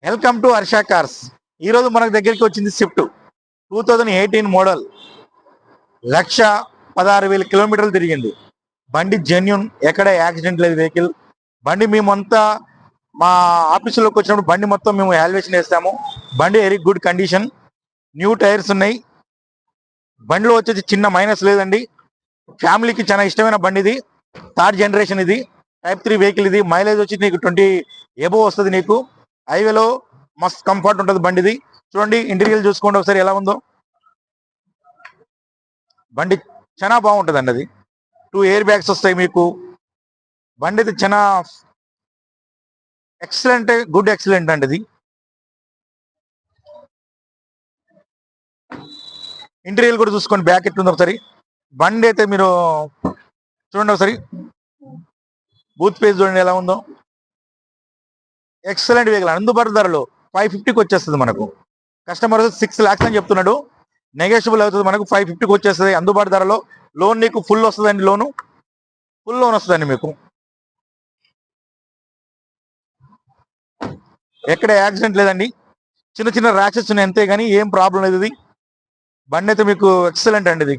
Welcome to Harsha cars. ఈరోజు మనకు దగ్గరికి వచ్చింది స్విఫ్ట్ 2018 మోడల్. 1,16,000 కిలోమీటర్లు తిరిగింది. బండి జెన్యున్, ఎక్కడ యాక్సిడెంట్ లేదు వెహికల్. బండి మేమంతా మా ఆఫీసులోకి వచ్చినప్పుడు బండి మొత్తం మేము వాల్యుయేషన్ వేస్తాము. బండి very good condition, new tyres ఉన్నాయి. బండిలో వచ్చేసి చిన్న మైనస్ లేదండి. ఫ్యామిలీకి చాలా ఇష్టమైన బండి ఇది. థర్డ్ జనరేషన్ ఇది, టైప్ 3 వెహికల్ ఇది. మైలేజ్ వచ్చి నీకు 20 ఎబో వస్తుంది. నీకు హైవేలో మస్త్ కంఫర్ట్ ఉంటుంది బండిది. చూడండి, ఇంటీరియర్ చూసుకోండి ఒకసారి ఎలా ఉందో. బండి చాలా బాగుంటుంది అండి. అది 2 ఎయిర్ బ్యాగ్స్ వస్తాయి మీకు. బండి అయితే చాలా ఎక్సలెంట్, గుడ్ ఎక్సలెంట్ అండి. ఇది ఇంటీరియర్ కూడా చూసుకోండి, బ్యాక్ ఎట్లుంది ఒకసారి. బండి అయితే మీరు చూడండి ఒకసారి, బూత్ పేజ్ చూడండి ఎలా ఉందో. ఎక్సలెంట్ వెహికల్, అందుబాటు ధరలో 550కి వచ్చేస్తుంది మనకు. కస్టమర్ 6 lakhs అని చెప్తున్నాడు. నెగోషియబుల్ అవుతుంది మనకు. 550కి వచ్చేస్తుంది అందుబాటు ధరలో. లోన్ నీకు ఫుల్ వస్తుందండి. ఫుల్ లోన్ వస్తుందండి మీకు. ఎక్కడ యాక్సిడెంట్ లేదండి. చిన్న చిన్న ర్యాషెస్ ఉన్నాయి అంతే, కానీ ఏం ప్రాబ్లం లేదు. ఇది బండి అయితే మీకు ఎక్సలెంట్ అండి. ఇది